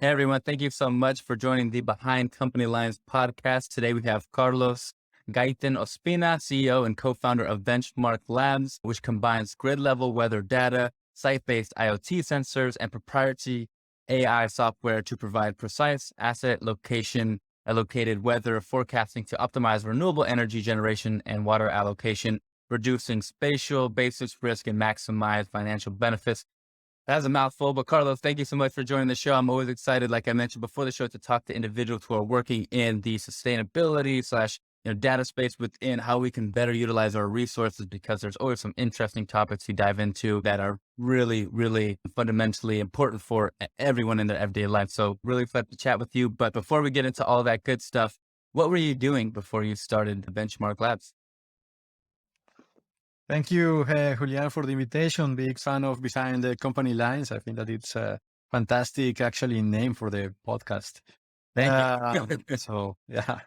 Hey everyone, thank you so much for joining the Behind Company Lines podcast. Today we have Carlos Gaitan Ospina, CEO and co-founder of Benchmark Labs, which combines grid-level weather data, site-based IoT sensors, and proprietary AI software to provide precise asset location, allocated weather forecasting to optimize renewable energy generation and water allocation, reducing spatial basis risk and maximize financial benefits. That's a mouthful, but Carlos, thank you so much for joining the show. I'm always excited, like I mentioned before the show, to talk to individuals who are working in the sustainability slash data space within how we can better utilize our resources, because there's always some interesting topics we dive into that are really, really fundamentally important for everyone in their everyday life. So really excited to chat with you. But before we get into all that good stuff, what were you doing before you started Benchmark Labs? Thank you, Julian, for the invitation. Big fan of Behind the Company Lines. I think that it's a fantastic, actually, name for the podcast. Thank you. So, yeah,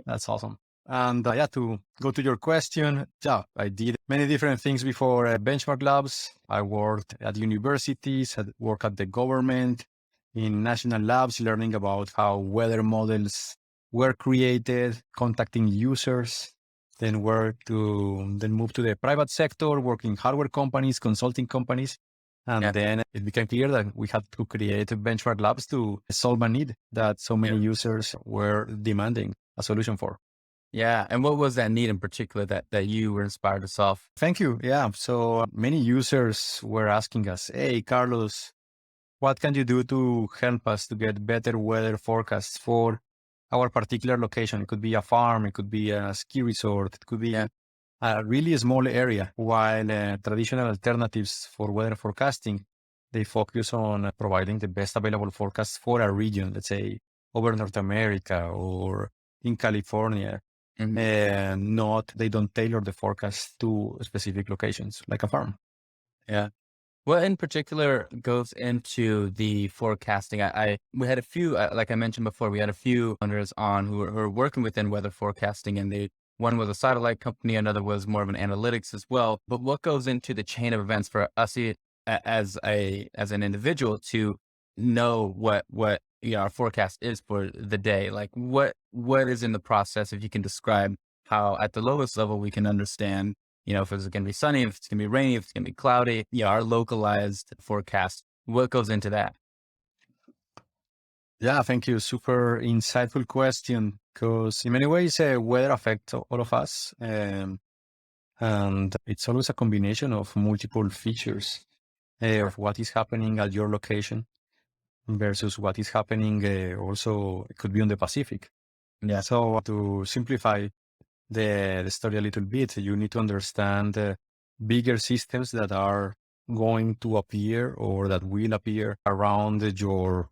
that's awesome. And yeah, to go to your question, yeah, I did many different things before Benchmark Labs. I worked at universities, had worked at the government, in national labs, learning about how weather models were created, contacting users. Then move to the private sector, working hardware companies, consulting companies. And then it became clear that we had to create Benchmark Labs to solve a need that so many users were demanding a solution for. Yeah. And what was that need in particular that you were inspired to solve? Thank you. Yeah. So many users were asking us, hey, Carlos, what can you do to help us to get better weather forecasts for our particular location? It could be a farm, it could be a ski resort, it could be a really small area, while traditional alternatives for weather forecasting, they focus on providing the best available forecast for a region, let's say over North America or in California. And they don't tailor the forecast to specific locations like a farm. Yeah. What in particular goes into the forecasting? We had a few, like I mentioned before, we had a few owners on who are working within weather forecasting, and one was a satellite company, another was more of an analytics as well. But what goes into the chain of events for us as an individual to know what our forecast is for the day? Like what is in the process? If you can describe how at the lowest level we can understand, if it's going to be sunny, if it's going to be rainy, if it's going to be cloudy, our localized forecast, what goes into that? Yeah, thank you. Super insightful question, because in many ways, weather affects all of us. And it's always a combination of multiple features of what is happening at your location versus what is happening also, it could be on the Pacific. Yeah. So to simplify the story a little bit, you need to understand bigger systems that are going to appear or that will appear around your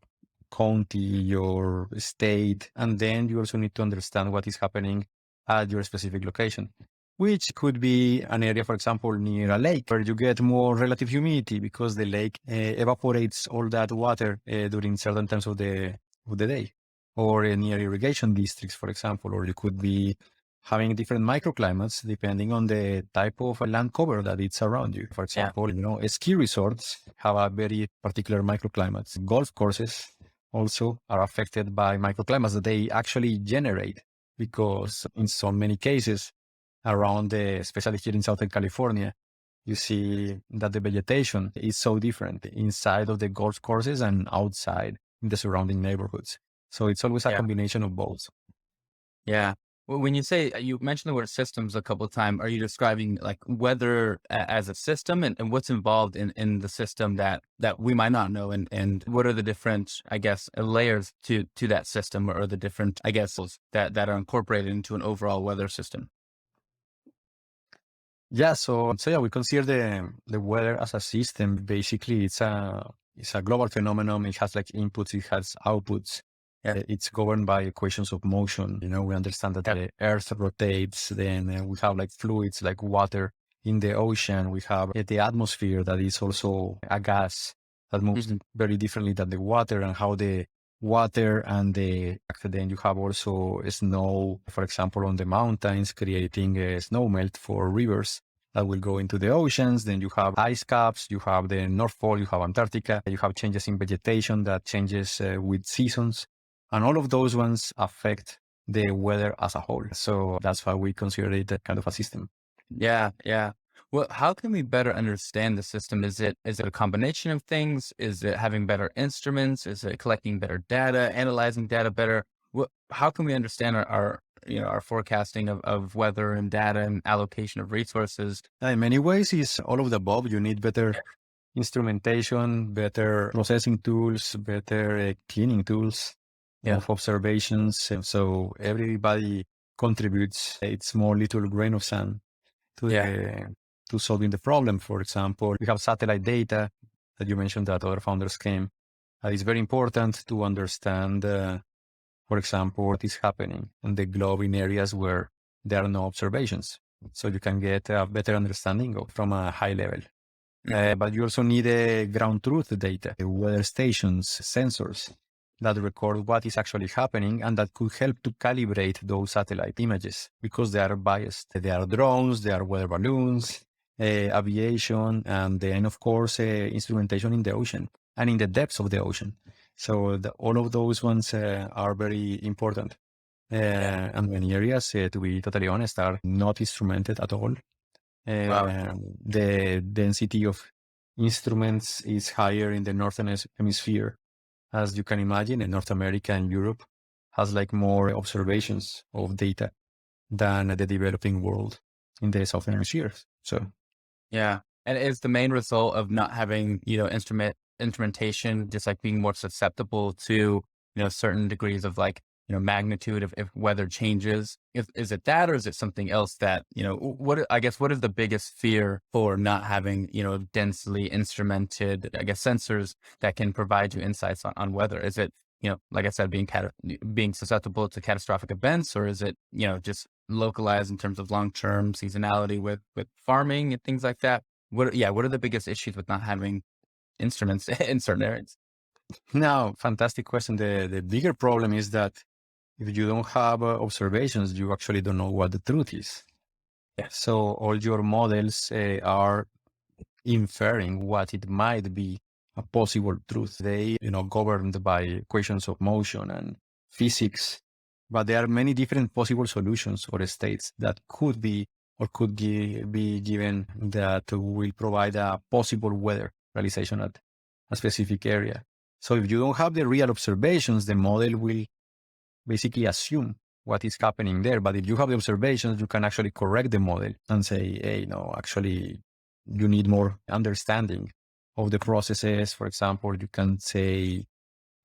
county, your state, and then you also need to understand what is happening at your specific location, which could be an area, for example, near a lake where you get more relative humidity because the lake evaporates all that water during certain times of the day, or near irrigation districts, for example, or you could be having different microclimates depending on the type of land cover that it's around you. For example, ski resorts have a very particular microclimates. Golf courses also are affected by microclimates that they actually generate, because in so many cases around especially here in Southern California, you see that the vegetation is so different inside of the golf courses and outside in the surrounding neighborhoods. So it's always a combination of both. Yeah. Well, when you say, you mentioned the word systems a couple of times, are you describing like weather as a system, and what's involved in the system that we might not know? And what are the different, I guess, layers to that system, or the different, I guess, that are incorporated into an overall weather system? Yeah. So yeah, we consider the weather as a system. Basically, it's a global phenomenon. It has like inputs, it has outputs. It's governed by equations of motion. We understand that the Earth rotates. Then we have like fluids like water in the ocean. We have the atmosphere that is also a gas that moves very differently than the water, and how the water and then you have also snow, for example, on the mountains, creating snow melt for rivers. that will go into the oceans. Then you have ice caps, you have the North Pole, you have Antarctica, you have changes in vegetation that changes with seasons. And all of those ones affect the weather as a whole. So that's why we consider it a kind of a system. Yeah, yeah. Well, how can we better understand the system? Is it a combination of things? Is it having better instruments? Is it collecting better data, analyzing data better? How can we understand our forecasting of weather and data and allocation of resources? In many ways, it's all of the above. You need better instrumentation, better processing tools, better cleaning tools of observations. And so everybody contributes a small little grain of sand to solving the problem. For example, we have satellite data that you mentioned that other founders came. It's very important to understand, for example, what is happening on the globe in areas where there are no observations. So you can get a better understanding from a high level. But you also need ground truth data, weather stations, sensors that record what is actually happening and that could help to calibrate those satellite images because they are biased. There are drones, there are weather balloons, aviation, and of course, instrumentation in the ocean and in the depths of the ocean. So all of those ones are very important. And many areas, to be totally honest, are not instrumented at all. The density of instruments is higher in the northern hemisphere. As you can imagine, in North America and Europe has like more observations of data than the developing world in the southern hemisphere. So, yeah. And is the main result of not having, instrumentation, just like being more susceptible to, certain degrees of like, magnitude of if weather changes? Is it that, or is it something else that, what is the biggest fear for not having, densely instrumented, sensors that can provide you insights on weather? Is it, like I said, being susceptible to catastrophic events, or is it, just localized in terms of long-term seasonality with farming and things like that? What are the biggest issues with not having instruments in certain areas? now, fantastic question. The bigger problem is that if you don't have observations, you actually don't know what the truth is. So all your models are inferring what it might be a possible truth. They, governed by equations of motion and physics, but there are many different possible solutions or states that could be or could be given that will provide a possible weather realization at a specific area. So if you don't have the real observations, the model will basically assume what is happening there. But if you have the observations, you can actually correct the model and say, hey, no, actually, you need more understanding of the processes. For example, you can say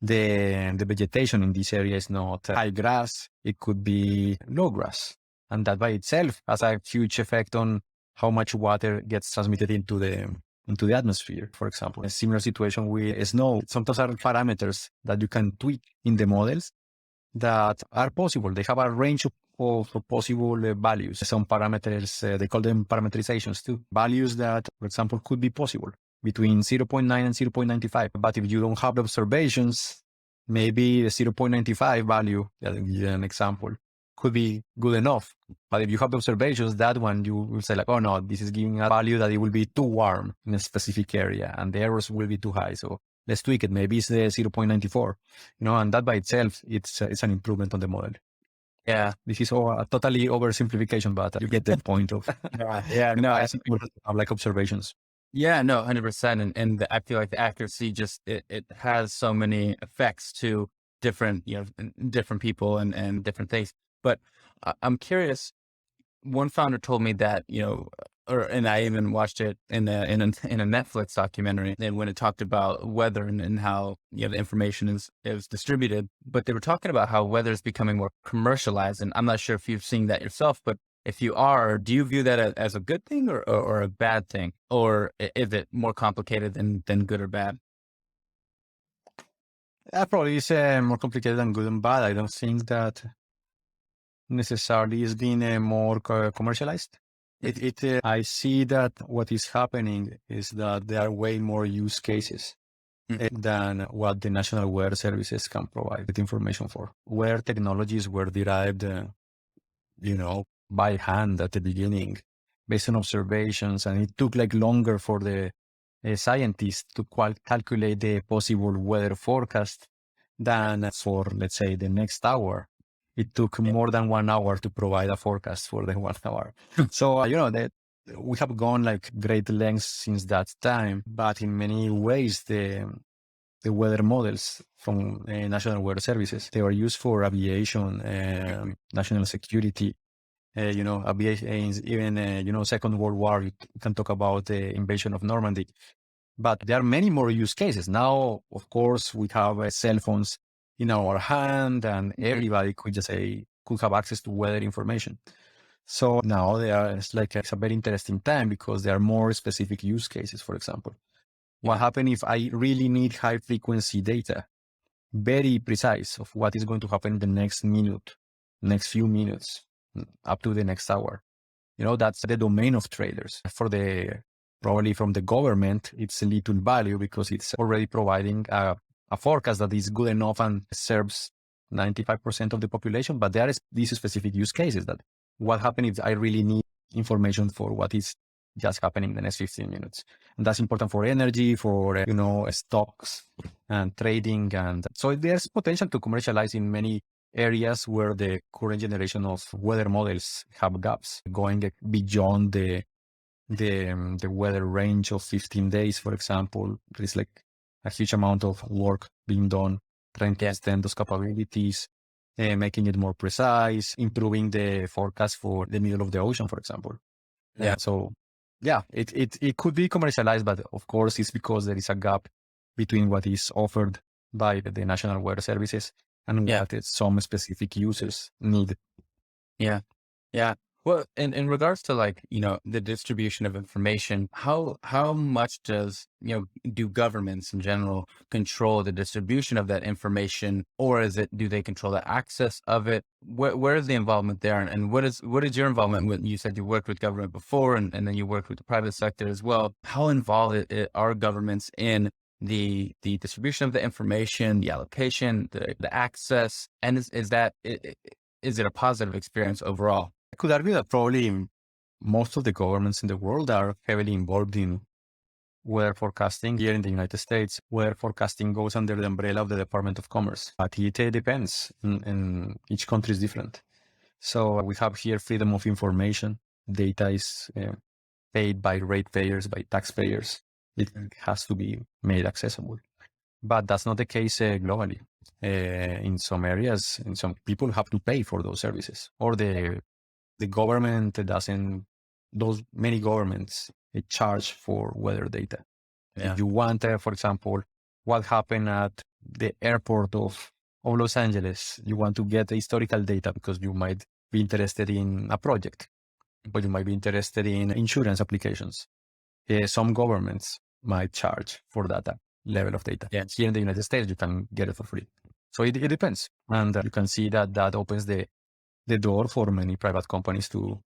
the vegetation in this area is not high grass. It could be low grass. And that by itself has a huge effect on how much water gets transmitted into the atmosphere. For example, a similar situation with snow. Sometimes are parameters that you can tweak in the models that are possible. They have a range of possible values. Some parameters, they call them parameterizations too. Values that, for example, could be possible between 0.9 and 0.95. But if you don't have the observations, maybe the 0.95 value, an example, could be good enough. But if you have the observations, that one, you will say like, oh no, this is giving a value that it will be too warm in a specific area and the errors will be too high. So let's tweak it. Maybe it's the 0.94, and that by itself, it's an improvement on the model. Yeah. This is a totally oversimplification, but you get the point of. No, I think we have like observations. Yeah, no, 100%. And I feel like the accuracy just, it has so many effects to different, different people and different things. But I'm curious, one founder told me that, and I even watched it in a Netflix documentary, and when it talked about weather and how, the information is distributed, but they were talking about how weather is becoming more commercialized. And I'm not sure if you've seen that yourself, but if you are, do you view that as a good thing or a bad thing? Or is it more complicated than good or bad? Probably it's more complicated than good and bad. I don't think that necessarily is being more commercialized. I see that what is happening is that there are way more use cases than what the National Weather Services can provide with information for. Where technologies were derived, by hand at the beginning, based on observations, and it took like longer for the scientists to calculate the possible weather forecast than for, let's say, the next hour. It took more than 1 hour to provide a forecast for the 1 hour. So, that we have gone like great lengths since that time, but in many ways, the weather models from National Weather Services, they were used for aviation, national security, aviation, even, Second World War, you can talk about the invasion of Normandy. But there are many more use cases. Now, of course, we have cell phones in our hand, and everybody could could have access to weather information. So now it's a very interesting time because there are more specific use cases. For example, what happens if I really need high frequency data, very precise of what is going to happen in the next minute, next few minutes, up to the next hour? That's the domain of traders. Probably from the government, it's a little value because it's already providing a forecast that is good enough and serves 95% of the population. But there is these specific use cases that what happens if I really need information for what is just happening in the next 15 minutes. And that's important for energy, for, stocks and trading. And so there's potential to commercialize in many areas where the current generation of weather models have gaps, going beyond the weather range of 15 days, for example. There is like a huge amount of work being done trying to extend those capabilities, making it more precise, improving the forecast for the middle of the ocean, for example. Yeah. So yeah, it could be commercialized, but of course it's because there is a gap between what is offered by the National Weather Services and what some specific users need. Yeah. Yeah. Well, in regards to the distribution of information, how much do governments in general control the distribution of that information, or do they control the access of it? Where is the involvement there? And what is your involvement with, you said you worked with government before and then you worked with the private sector as well. How involved are governments in the distribution of the information, the allocation, the access? And is it a positive experience overall? I could argue that probably most of the governments in the world are heavily involved in weather forecasting. Here in the United States, weather forecasting goes under the umbrella of the Department of Commerce, but it depends, and each country is different. So we have here freedom of information. Data is paid by ratepayers, by taxpayers. It has to be made accessible. But that's not the case globally. In some areas, and some people have to pay for those services, or the government doesn't. Many governments charge for weather data. Yeah. If you want, for example, what happened at the airport of Los Angeles, you want to get historical data because you might be interested in a project, but you might be interested in insurance applications. Some governments might charge for that level of data. Yes. Here in the United States, you can get it for free. So it depends. And you can see that opens the door for many private companies to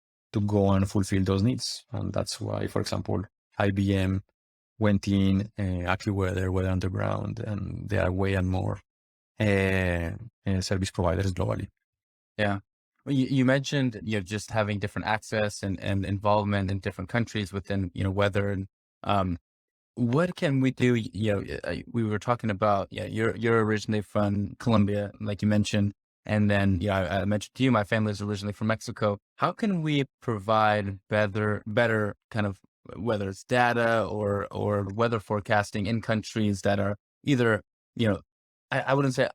go and fulfill those needs. And that's why, for example, IBM went in, AccuWeather, Weather Underground, and there are way and more service providers globally. Yeah. Well, you mentioned, just having different access and involvement in different countries within, weather. And what can we do? We were talking about, you're originally from Colombia, like you mentioned. And then, I mentioned to you, my family is originally from Mexico. How can we provide better kind of, whether it's data or weather forecasting in countries that are either, I wouldn't say,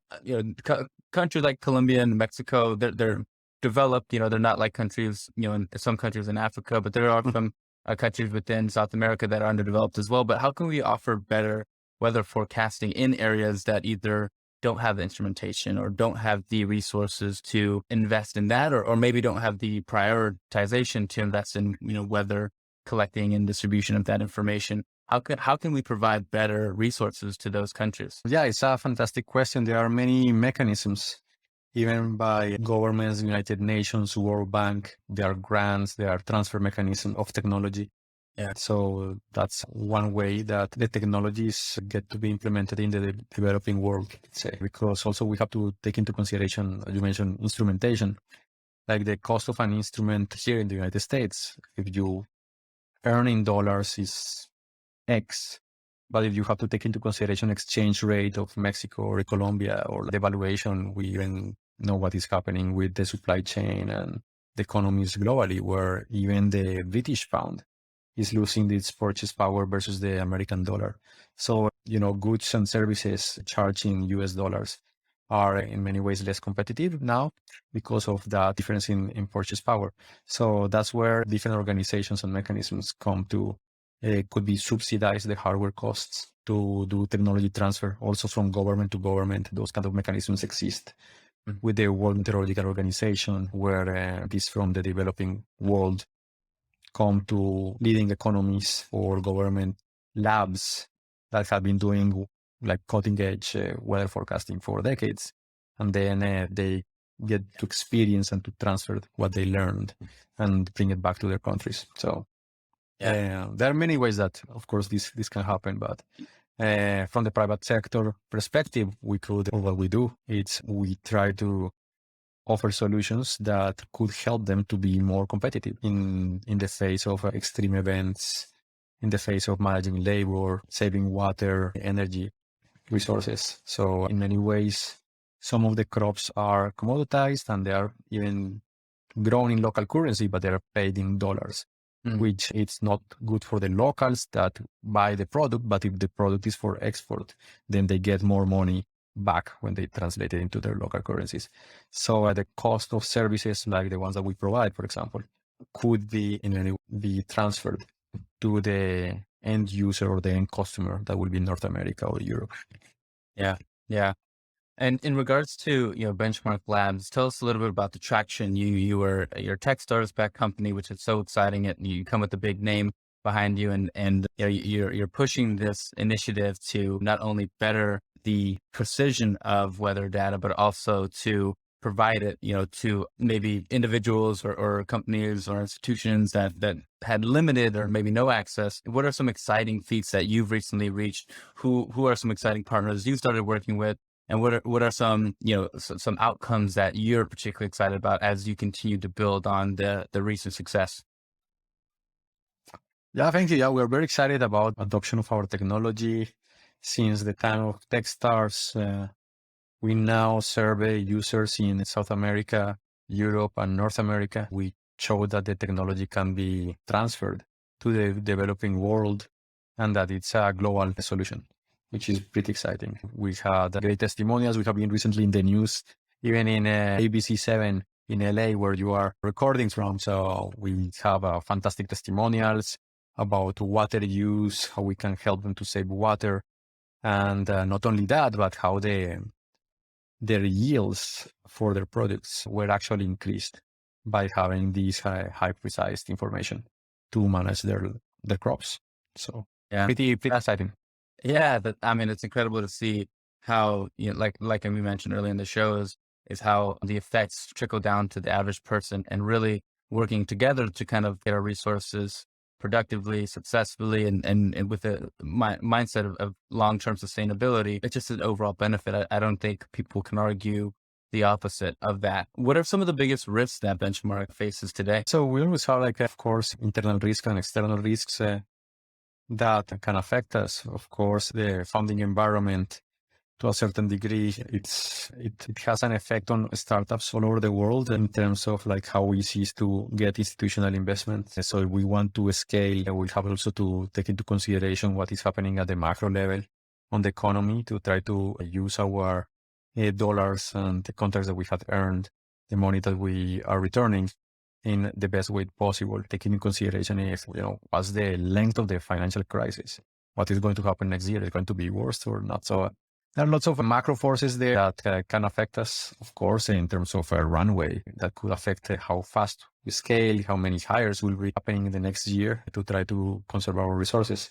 countries like Colombia and Mexico, they're developed, they're not like countries, in some countries in Africa, but there are some countries within South America that are underdeveloped as well. But how can we offer better weather forecasting in areas that either don't have the instrumentation or don't have the resources to invest in that, or maybe don't have the prioritization to invest in, weather collecting and distribution of that information? How can we provide better resources to those countries? Yeah, it's a fantastic question. There are many mechanisms, even by governments, United Nations, World Bank. There are grants, there are transfer mechanisms of technology. Yeah. So that's one way that the technologies get to be implemented in the developing world, let's say, because also we have to take into consideration, as you mentioned, instrumentation. like the cost of an instrument here in the United States, if you earn in dollars is X, but if you have to take into consideration exchange rate of Mexico or Colombia or the valuation, we even know what is happening with the supply chain and the economies globally, where even the British pound is losing its purchase power versus the American dollar. So, goods and services charging US dollars are in many ways less competitive now because of that difference in purchase power. So that's where different organizations and mechanisms come to could be subsidize the hardware costs to do technology transfer, also from government to government. Those kind of mechanisms exist with the World Meteorological Organization, where this from the developing world come to leading economies or government labs that have been doing like cutting edge weather forecasting for decades. And then they get to experience and to transfer what they learned and bring it back to their countries. So there are many ways that, of course, this can happen, but from the private sector perspective, we could, or what we do, we try to offer solutions that could help them to be more competitive in the face of extreme events, in the face of managing labor, saving water, energy, resources. So in many ways, some of the crops are commoditized and they are even grown in local currency, but they are paid in dollars, which it's not good for the locals that buy the product. But if the product is for export, then they get more money back when they translate it into their local currencies. So the cost of services like the ones that we provide, for example, could be transferred to the end user or the end customer that will be North America or Europe. Yeah. And in regards to, Benchmark Labs, tell us a little bit about the traction. You're a tech startup back company, which is so exciting. And you come with a big name behind you, and you're pushing this initiative to not only better the precision of weather data, but also to provide it, to maybe individuals or companies or institutions that had limited or maybe no access. What are some exciting feats that you've recently reached? Who are some exciting partners you started working with? And what are some, some outcomes that you're particularly excited about as you continue to build on the recent success? Yeah, thank you. Yeah, we're very excited about adoption of our technology. Since the time of Techstars, we now survey users in South America, Europe, and North America. We show that the technology can be transferred to the developing world and that it's a global solution, which is pretty exciting. We had great testimonials. We have been recently in the news, even in ABC7 in LA, where you are recording from. So we have fantastic testimonials about water use, how we can help them to save water. And not only that, but how their yields for their products were actually increased by having these high precise information to manage their crops. So pretty exciting. Yeah, it's incredible to see how, like we mentioned earlier in the show is how the effects trickle down to the average person, and really working together to kind of get our resources productively, successfully, and with a mindset of long-term sustainability. It's just an overall benefit. I don't think people can argue the opposite of that. What are some of the biggest risks that Benchmark faces today? So we always have, of course, internal risks and external risks that can affect us. Of course, the funding environment, to a certain degree, it has an effect on startups all over the world in terms of how easy it is to get institutional investment. So if we want to scale, we have also to take into consideration what is happening at the macro level on the economy to try to use our dollars and the contracts that we have earned, the money that we are returning in the best way possible, taking into consideration if, what's the length of the financial crisis, what is going to happen next year, is it going to be worse or not? So there are lots of macro forces there that can affect us, of course, in terms of a runway that could affect how fast we scale, how many hires will be happening in the next year to try to conserve our resources.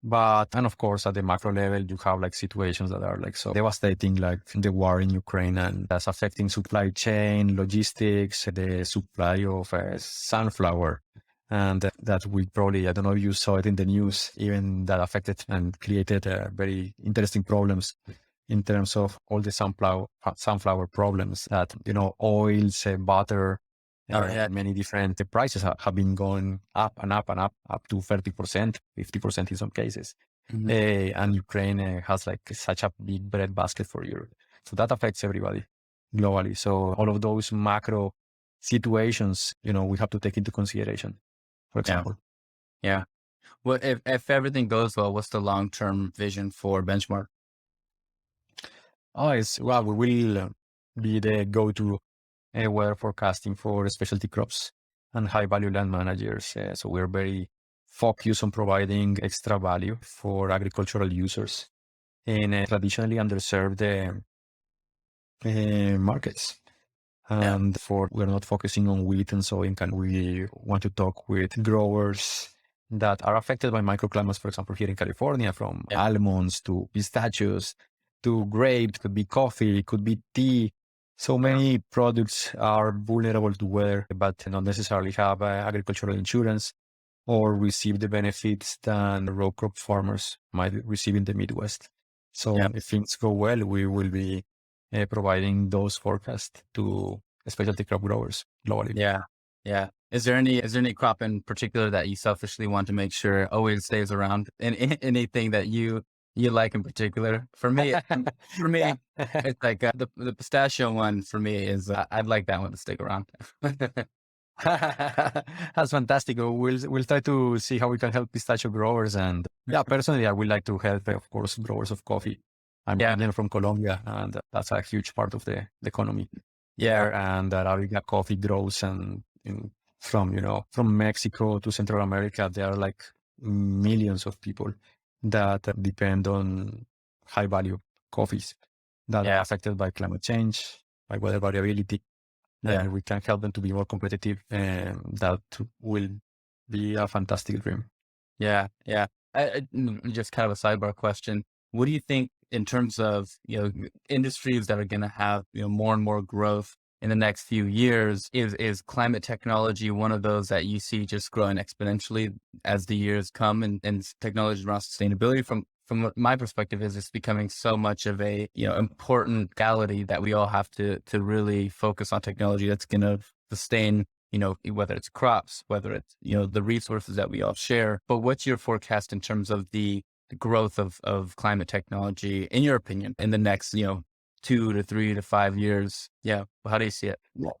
And of course, at the macro level, you have situations that are so devastating, like the war in Ukraine, and that's affecting supply chain, logistics, the supply of sunflower. And that we probably, I don't know if you saw it in the news, even that affected and created very interesting problems in terms of all the sunflower problems that, oils, butter, Oh, yeah. Many different prices have been going up and up and up to 30%, 50% in some cases. Mhm. And Ukraine has like such a big bread basket for Europe. So that affects everybody globally. So all of those macro situations, we have to take into consideration, for Yeah. example. Yeah. Well, if everything goes well, what's the long-term vision for Benchmark? Well, we will be the go-to weather forecasting for specialty crops and high-value land managers. So we're very focused on providing extra value for agricultural users in traditionally underserved markets. Yeah. And we're not focusing on wheat and soy, and we want to talk with growers that are affected by microclimates, for example, here in California, from Yeah. almonds to pistachios to grapes, could be coffee, could be tea. So many products are vulnerable to weather, but not necessarily have agricultural insurance or receive the benefits that row crop farmers might receive in the Midwest. So Yeah. if things go well, we will be providing those forecasts to specialty crop growers globally. Yeah. Yeah. Is there any crop in particular that you selfishly want to make sure always stays around? And anything that you like in particular? For me, Yeah. it's like the pistachio one. For me is I'd like that one to stick around. That's fantastic. We'll try to see how we can help pistachio growers. And yeah, personally, I would like to help, of course, growers of coffee. I'm Yeah. from Colombia, and that's a huge part of the economy Yeah. there. And Arabica coffee grows from Mexico to Central America. There are like millions of people that depend on high value coffees that are Yeah. affected by climate change, by weather variability. Yeah. And we can help them to be more competitive, and that will be a fantastic dream. Yeah, yeah. Just kind of a sidebar question. What do you think in terms of, industries that are going to have, more and more growth in the next few years? Is climate technology one of those that you see just growing exponentially as the years come, and technology around sustainability from what my perspective is, it's becoming so much of a, important reality that we all have to really focus on technology that's going to sustain, whether it's crops, whether it's, the resources that we all share. But what's your forecast in terms of the growth of climate technology, in your opinion, in the next, 2 to 3 to 5 years? Yeah. How do you see it? Well,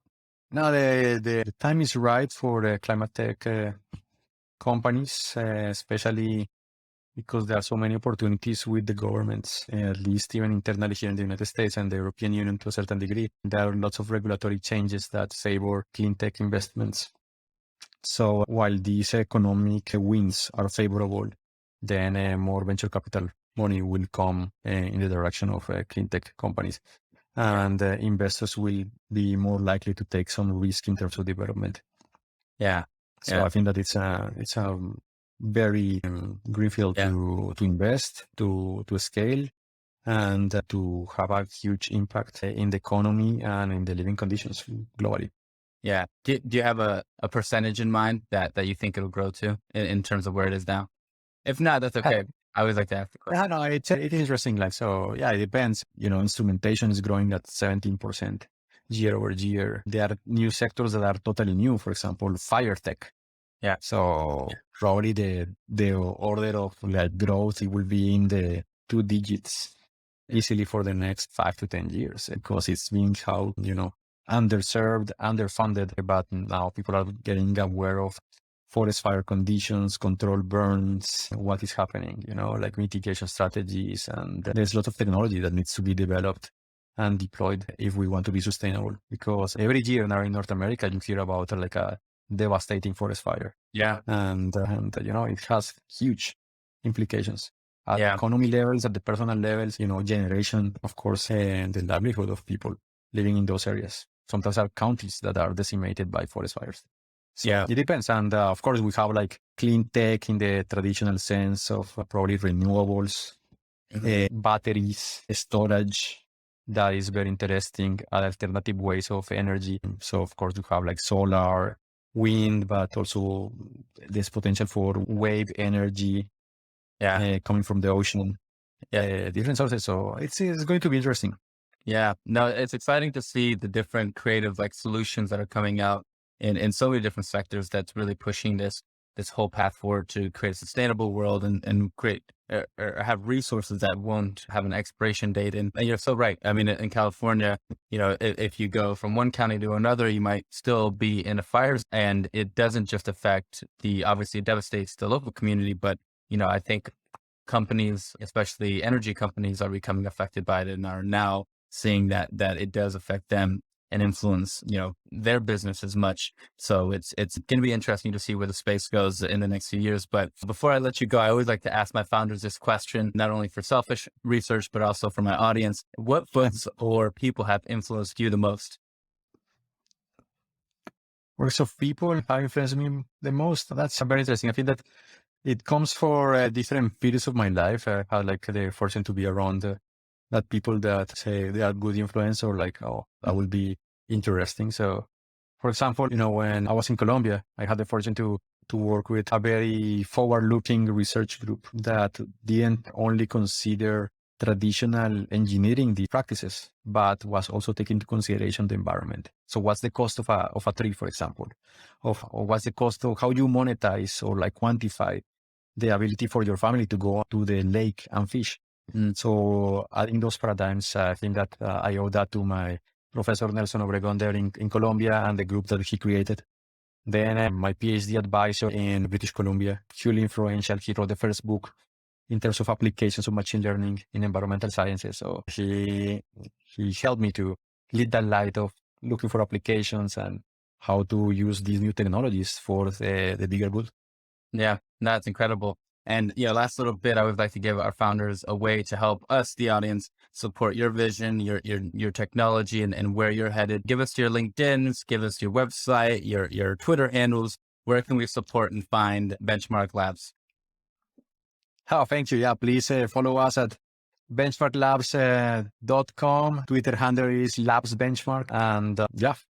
now the time is right for the climate tech companies, especially because there are so many opportunities with the governments, at least even internally here in the United States and the European Union to a certain degree. There are lots of regulatory changes that favor clean tech investments. So while these economic wins are favorable, then more venture capital money will come in the direction of clean tech companies. And investors will be more likely to take some risk in terms of development. Yeah. So I think that it's a very greenfield Yeah. to invest, to scale, and to have a huge impact in the economy and in the living conditions globally. Yeah. Do you have a percentage in mind that you think it'll grow to in terms of where it is now? If not, that's okay. I always like to ask the question. Yeah, no, it is interesting. Like, so yeah, it depends. Instrumentation is growing at 17% year over year. There are new sectors that are totally new. For example, fire tech. Yeah. So probably the order of like growth, it will be in the 2 digits easily for the next 5 to 10 years, because it's being how, underserved, underfunded, but now people are getting aware of forest fire conditions, control burns, what is happening, like mitigation strategies. And there's a lot of technology that needs to be developed and deployed if we want to be sustainable, because every year now in North America, you hear about like a devastating forest fire. Yeah. And it has huge implications at Yeah. economy levels, at the personal levels, generation, of course, and the livelihood of people living in those areas. Sometimes there are counties that are decimated by forest fires. So Yeah. it depends. And of course, we have like clean tech in the traditional sense of probably renewables, batteries, storage. That is very interesting. Alternative ways of energy. So of course, you have like solar, wind, but also there's potential for wave energy coming from the ocean. Different sources. So it's going to be interesting. Yeah. No, it's exciting to see the different creative like solutions that are coming out in so many different sectors that's really pushing this whole path forward to create a sustainable world and create or have resources that won't have an expiration date. And you're so right. I mean, in California, if you go from one county to another, you might still be in a fire, and it doesn't just affect obviously it devastates the local community, but I think companies, especially energy companies, are becoming affected by it and are now seeing that it does affect them and influence, their business as much. So it's going to be interesting to see where the space goes in the next few years. But before I let you go, I always like to ask my founders this question, not only for selfish research, but also for my audience. What books or people have influenced you the most? Works of people have influenced me the most. That's very interesting. I think that it comes for different periods of my life. I had like the fortune to be around that people that say they are good influence or like, oh, that will be interesting. So, for example, when I was in Colombia, I had the fortune to work with a very forward-looking research group that didn't only consider traditional engineering the practices, but was also taking into consideration the environment. So what's the cost of a tree, for example, or what's the cost of how you monetize or like quantify the ability for your family to go to the lake and fish. So adding those paradigms, I think that I owe that to my Professor Nelson Obregon there in Colombia and the group that he created. Then my PhD advisor in British Columbia, Julian influential. He wrote the first book in terms of applications of machine learning in environmental sciences. So he helped me to lead that light of looking for applications and how to use these new technologies for the bigger good. Yeah, that's incredible. And last little bit, I would like to give our founders a way to help us, the audience, support your vision, your technology, and where you're headed. Give us your LinkedIn's, give us your website, your Twitter handles. Where can we support and find Benchmark Labs? Oh, thank you. Yeah, please follow us at benchmarklabs.com. Twitter handle is Labs Benchmark. And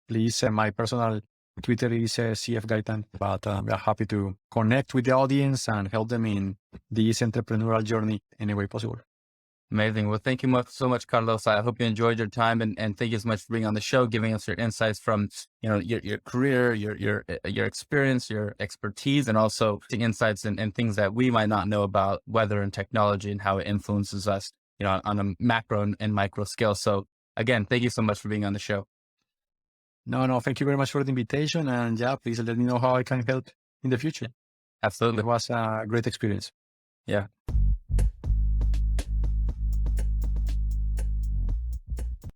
please, my personal Twitter is CF Gaitan. But we are happy to connect with the audience and help them in this entrepreneurial journey any way possible. Amazing. Well, thank you so much, Carlos. I hope you enjoyed your time, and thank you so much for being on the show, giving us your insights from your career, your experience, your expertise, and also the insights and things that we might not know about weather and technology and how it influences us, on a macro and micro scale. So again, thank you so much for being on the show. No, thank you very much for the invitation, and please let me know how I can help in the future. Absolutely. It was a great experience. Yeah.